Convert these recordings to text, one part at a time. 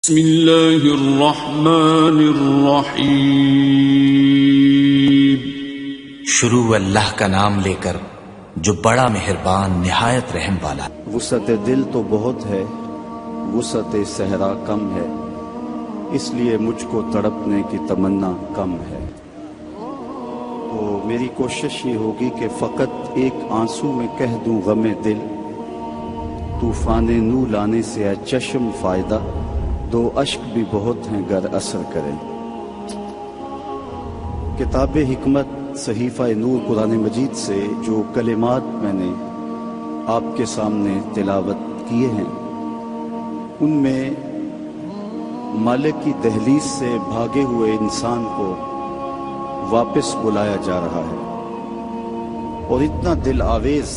بسم اللہ الرحمن الرحیم۔ شروع اللہ کا نام لے کر جو بڑا مہربان نہایت رحم والا۔ وسعت دل تو بہت ہے، وسعت صحرا کم ہے، اس لیے مجھ کو تڑپنے کی تمنا کم ہے۔ تو میری کوشش یہ ہوگی کہ فقط ایک آنسو میں کہہ دوں غم دل، طوفان نو لانے سے ہے چشم فائدہ، دو اشک بھی بہت ہیں گر اثر کریں۔ کتاب حکمت صحیفہ نور قرآن مجید سے جو کلمات میں نے آپ کے سامنے تلاوت کیے ہیں، ان میں مالک کی دہلیز سے بھاگے ہوئے انسان کو واپس بلایا جا رہا ہے، اور اتنا دل آویز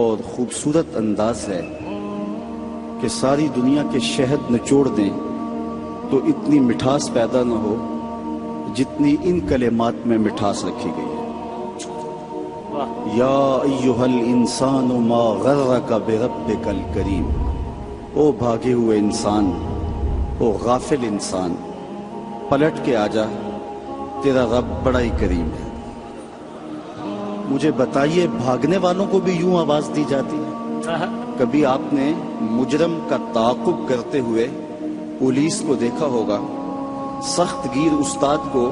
اور خوبصورت انداز ہے کہ ساری دنیا کے شہد نچوڑ دیں تو اتنی مٹھاس پیدا نہ ہو جتنی ان کلمات میں مٹھاس رکھی گئی ہے۔ یا ایھا الانسان ما غرک بربک الکریم، او بھاگے ہوئے انسان، او غافل انسان، پلٹ کے آجا، تیرا رب بڑا ہی کریم ہے۔ مجھے بتائیے، بھاگنے والوں کو بھی یوں آواز دی جاتی ہے؟ کبھی آپ نے مجرم کا تعاقب کرتے ہوئے پولیس کو دیکھا ہوگا، سخت گیر استاد کو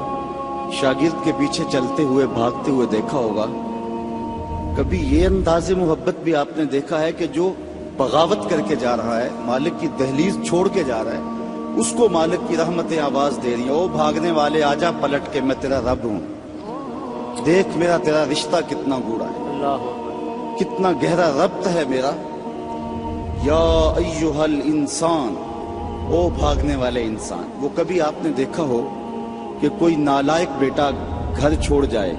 شاگرد کے پیچھے چلتے ہوئے بھاگتے ہوئے دیکھا ہوگا؟ کبھی یہ انداز محبت بھی آپ نے دیکھا ہے کہ جو بغاوت کر کے جا رہا ہے، مالک کی دہلیز چھوڑ کے جا رہا ہے، اس کو مالک کی رحمتیں آواز دے رہی ہیں، او بھاگنے والے آجا پلٹ کے، میں تیرا رب ہوں، دیکھ میرا تیرا رشتہ کتنا گوڑا ہے، کتنا گہرا ربط ہے میرا۔ یا ایھا الانسان، او بھاگنے والے انسان۔ وہ کبھی آپ نے دیکھا ہو کہ کوئی نالائق بیٹا گھر چھوڑ جائے،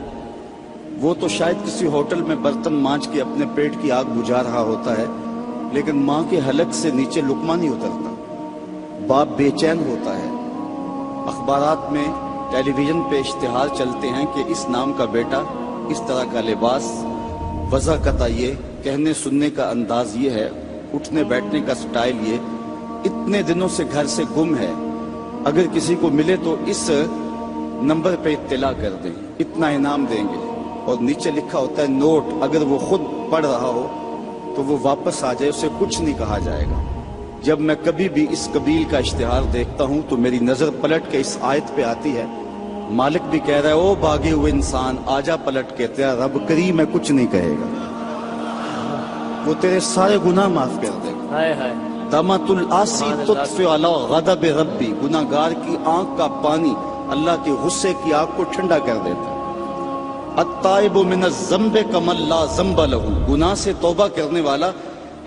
وہ تو شاید کسی ہوٹل میں برتن مانج کے اپنے پیٹ کی آگ بجھا رہا ہوتا ہے، لیکن ماں کے حلق سے نیچے لقمہ نہیں اترتا، باپ بے چین ہوتا ہے۔ اخبارات میں، ٹیلی ویژن پہ اشتہار چلتے ہیں کہ اس نام کا بیٹا، اس طرح کا لباس، وضع قطع یہ، کہنے سننے کا انداز یہ ہے، اٹھنے بیٹھنے کا سٹائل یہ، اتنے دنوں سے گھر سے گم ہے، اگر کسی کو ملے تو اس نمبر پہ اطلاع کر دیں، اتنا انعام دیں گے، اور نیچے لکھا ہوتا ہے نوٹ، اگر وہ خود پڑھ رہا ہو تو وہ واپس آ جائے، اسے کچھ نہیں کہا جائے گا۔ جب میں کبھی بھی اس قبیل کا اشتہار دیکھتا ہوں تو میری نظر پلٹ کے اس آیت پہ آتی ہے، مالک بھی کہہ رہا ہے، او بھاگے ہوئے انسان آجا پلٹ کے، تیرا رب کریم ہے، کچھ نہیں کہے گا، وہ تیرے سارے گناہ معاف کر دے گا۔ دمۃ العاصی تطفئ علی غضب ربی، گناہ گار کی آنکھ کا پانی اللہ کے غصے کی آگ کو ٹھنڈا کر دیتا ہے۔ التائب من الذنب کمن لا ذنب لہ، گناہ سے توبہ کرنے والا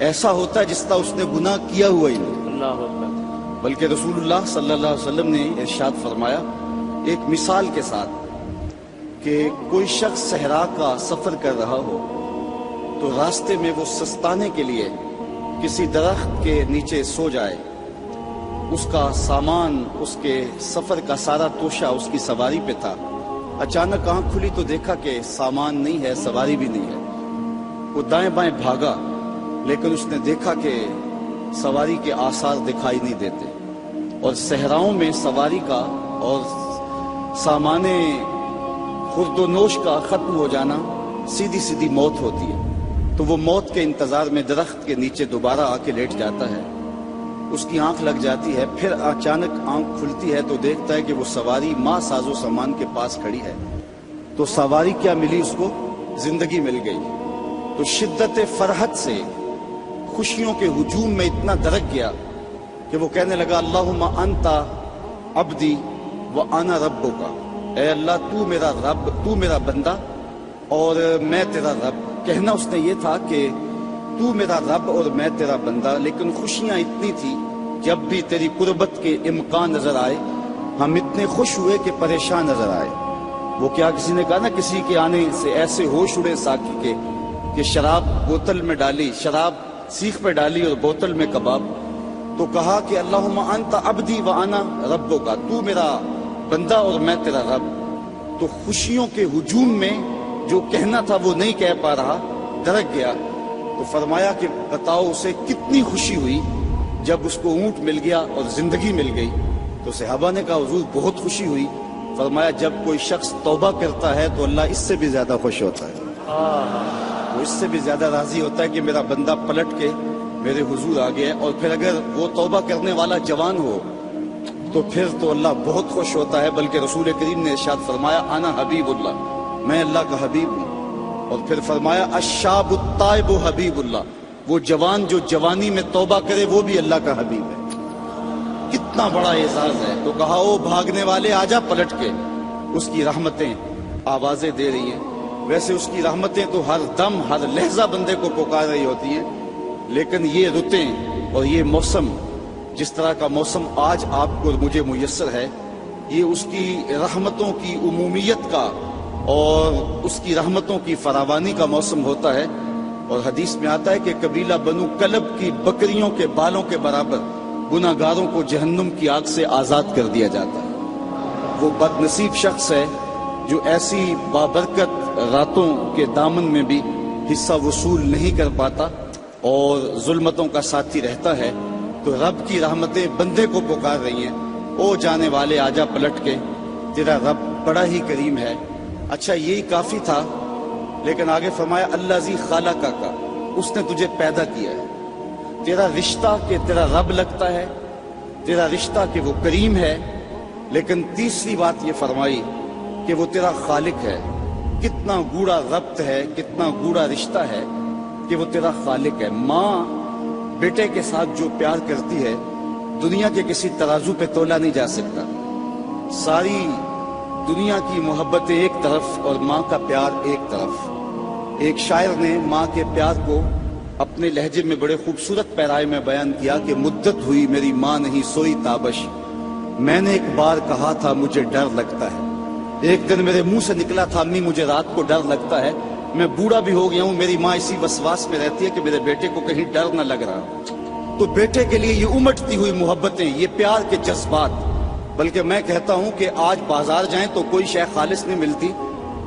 ایسا ہوتا ہے جس طرح اس نے گناہ کیا ہوا ہی نہیں۔ بلکہ رسول اللہ صلی اللہ علیہ وسلم نے ارشاد فرمایا ایک مثال کے ساتھ کہ کوئی شخص صحرا کا سفر کر رہا ہو تو راستے میں وہ سستانے کے لیے کسی درخت کے نیچے سو جائے، اس کا سامان، اس کے سفر کا سارا توشہ اس کی سواری پہ تھا، اچانک آنکھ کھلی تو دیکھا کہ سامان نہیں ہے، سواری بھی نہیں ہے، وہ دائیں بائیں بھاگا، لیکن اس نے دیکھا کہ سواری کے آثار دکھائی نہیں دیتے، اور صحراؤں میں سواری کا اور سامان خورد و نوش کا ختم ہو جانا سیدھی سیدھی موت ہوتی ہے۔ تو وہ موت کے انتظار میں درخت کے نیچے دوبارہ آ کے لیٹ جاتا ہے، اس کی آنکھ لگ جاتی ہے، پھر اچانک آنکھ کھلتی ہے تو دیکھتا ہے کہ وہ سواری ماں ساز و سامان کے پاس کھڑی ہے۔ تو سواری کیا ملی اس کو؟ زندگی مل گئی۔ تو شدت فرحت سے خوشیوں کے ہجوم میں اتنا درک گیا کہ وہ کہنے لگا، اللہم انت عبدی وانا ربک، اے اللہ تو میرا رب، تو میرا بندہ اور میں تیرا رب۔ کہنا اس نے یہ تھا کہ تو میرا رب اور میں تیرا بندہ، لیکن خوشیاں اتنی تھی، جب بھی تیری قربت کے امکان نظر آئے ہم اتنے خوش ہوئے کہ پریشان نظر آئے۔ وہ کیا کسی نے کہا نا، کسی کے آنے سے ایسے ہوش اڑے ساقی کے کہ شراب بوتل میں ڈالی، شراب سیخ پہ ڈالی اور بوتل میں کباب، تو کہا کہ اللہم انت عبدی وانا ربک، تو میرا بندہ اور میں تیرا رب۔ تو خوشیوں کے ہجوم میں جو کہنا تھا وہ نہیں کہہ پا رہا، درک گیا۔ تو فرمایا کہ بتاؤ اسے کتنی خوشی ہوئی جب اس کو اونٹ مل گیا اور زندگی مل گئی تو صحابہ نے کہا حضور بہت خوشی ہوئی. فرمایا جب کوئی شخص توبہ کرتا ہے تو اللہ اس سے بھی زیادہ خوش ہوتا ہے, وہ اس سے بھی زیادہ راضی ہوتا ہے کہ میرا بندہ پلٹ کے میرے حضور آ گیا. اور پھر اگر وہ توبہ کرنے والا جوان ہو تو پھر تو اللہ بہت خوش ہوتا ہے. بلکہ رسول کریم نے ارشاد فرمایا انا حبیب اللہ, میں اللہ کا حبیب ہوں. اور پھر فرمایا الشاب التائب حبیب اللہ, وہ جوان جو جوانی میں توبہ کرے وہ بھی اللہ کا حبیب ہے. کتنا بڑا اعزاز ہے. تو کہا او بھاگنے والے آجا پلٹ کے. اس کی رحمتیں آوازیں دے رہی ہیں. ویسے اس کی رحمتیں تو ہر دم ہر لہجہ بندے کو پکار رہی ہوتی ہیں, لیکن یہ رتیں اور یہ موسم, جس طرح کا موسم آج آپ کو مجھے میسر ہے, یہ اس کی رحمتوں کی عمومیت کا اور اس کی رحمتوں کی فراوانی کا موسم ہوتا ہے. اور حدیث میں آتا ہے کہ قبیلہ بنو کلب کی بکریوں کے بالوں کے برابر گناہ گاروں کو جہنم کی آگ سے آزاد کر دیا جاتا ہے. وہ بد نصیب شخص ہے جو ایسی بابرکت راتوں کے دامن میں بھی حصہ وصول نہیں کر پاتا اور ظلمتوں کا ساتھی رہتا ہے. تو رب کی رحمتیں بندے کو پکار رہی ہیں, او جانے والے آجا پلٹ کے, تیرا رب بڑا ہی کریم ہے. اچھا یہی کافی تھا, لیکن آگے فرمایا اللہ زی خالقہ کا, اس نے تجھے پیدا کیا ہے. تیرا رشتہ کہ تیرا رب لگتا ہے, تیرا رشتہ کہ وہ کریم ہے, لیکن تیسری بات یہ فرمائی کہ وہ تیرا خالق ہے. کتنا گوڑا ربط ہے, کتنا گوڑا رشتہ ہے کہ وہ تیرا خالق ہے. ماں بیٹے کے ساتھ جو پیار کرتی ہے دنیا کے کسی ترازو پہ تولا نہیں جا سکتا. ساری دنیا کی محبتیں ایک طرف اور ماں کا پیار ایک طرف. ایک شاعر نے ماں کے پیار کو اپنے لہجے میں بڑے خوبصورت پیرائے میں بیان کیا کہ مدت ہوئی میری ماں نہیں سوئی تابش, میں نے ایک بار کہا تھا مجھے ڈر لگتا ہے. ایک دن میرے منہ سے نکلا تھا امی مجھے رات کو ڈر لگتا ہے. میں بوڑھا بھی ہو گیا ہوں, میری ماں اسی وسواس میں رہتی ہے کہ میرے بیٹے کو کہیں ڈر نہ لگ رہا. تو بیٹے کے لیے یہ امٹتی ہوئی محبتیں, یہ پیار کے جذبات. بلکہ میں کہتا ہوں کہ آج بازار جائیں تو کوئی شے خالص نہیں ملتی.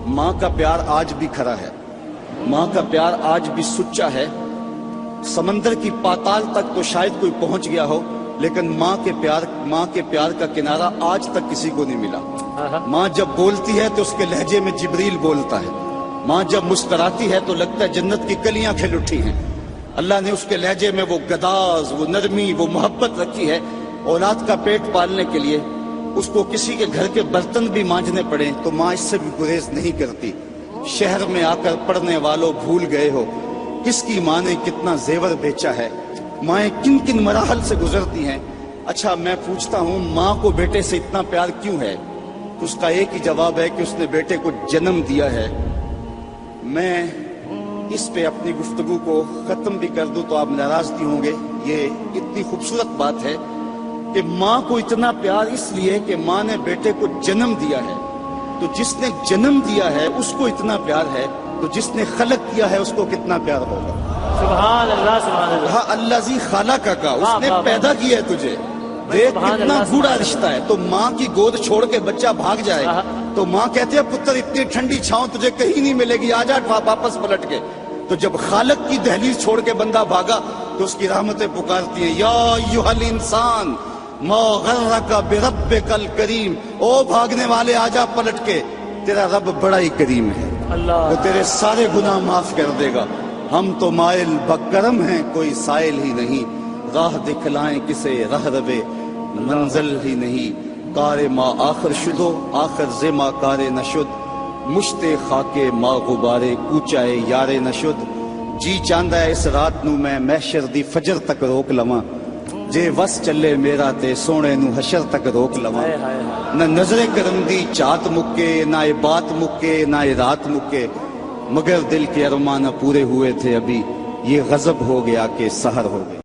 ماں کا پیار آج بھی کھرا ہے, ماں کا پیار آج بھی سچا ہے. سمندر کی پاتال تک تو شاید کوئی پہنچ گیا ہو, لیکن ماں کے پیار کا کنارہ آج تک کسی کو نہیں ملا. ماں جب بولتی ہے تو اس کے لہجے میں جبریل بولتا ہے. ماں جب مسکراتی ہے تو لگتا ہے جنت کی کلیاں کھل اٹھی ہیں. اللہ نے اس کے لہجے میں وہ گداز, وہ نرمی, وہ محبت رکھی ہے. اولاد کا پیٹ پالنے کے لیے اس کو کسی کے گھر کے برتن بھی مانجنے پڑیں تو ماں اس سے بھی گریز نہیں کرتی. شہر میں آ کر پڑھنے والوں بھول گئے ہو کس کی ماں نے کتنا زیور بیچا ہے. مائیں کن کن مراحل سے گزرتی ہیں. اچھا میں پوچھتا ہوں ماں کو بیٹے سے اتنا پیار کیوں ہے؟ تو اس کا ایک ہی جواب ہے کہ اس نے بیٹے کو جنم دیا ہے. میں اس پہ اپنی گفتگو کو ختم بھی کر دوں تو آپ ناراض نہیں ہوں گے. یہ اتنی خوبصورت بات ہے کہ ماں کو اتنا پیار اس لیے کہ ماں نے بیٹے کو جنم دیا ہے. تو جس نے جنم دیا ہے اس کو اتنا پیار ہے, تو جس نے خلق کیا ہے اس کو کتنا پیار ہوگا. سبحان اللہ, سبحان اللہ. کہا اللہ زی خالقہ کا, اس نے پیدا کیا ہے تجھے. دیکھ کتنا گوڑا رشتہ ہے. تو ماں کی گود چھوڑ کے بچہ بھاگ جائے تو ماں کہتے ہیں پتر اتنی ٹھنڈی چھاؤں تجھے کہیں نہیں ملے گی, آجا واپس پلٹ کے. تو جب خالق کی دہلیز چھوڑ کے بندہ بھاگا تو اس کی رحمتیں پکارتی ہیں یا ایھا الانسان ما غرک بربک الکریم, او بھاگنے والے آجا پلٹ کے, تیرا رب بڑا ہی کریم ہے, وہ تیرے سارے گناہ معاف کر دے گا. ہم تو مائل بکرم ہیں کوئی سائل ہی نہیں, راہ دکھلائیں کسے رہ ربے منزل ہی نہیں. کار ما آخر شدو آخر زما کار نشد, مشتے خاکے ما غبارے کوچائے یارے نشد. جی چاندہ اس رات نو میں محشر دی فجر تک روک لواں, جے وس چلے میرا تے سونے نو حشر تک روک لواں. نہ نظر کرم دی چات مکے, نہ بات مکے, نہ رات مکے, مگر دل کے ارمان پورے ہوئے تھے ابھی, یہ غضب ہو گیا کہ سحر ہو گئے.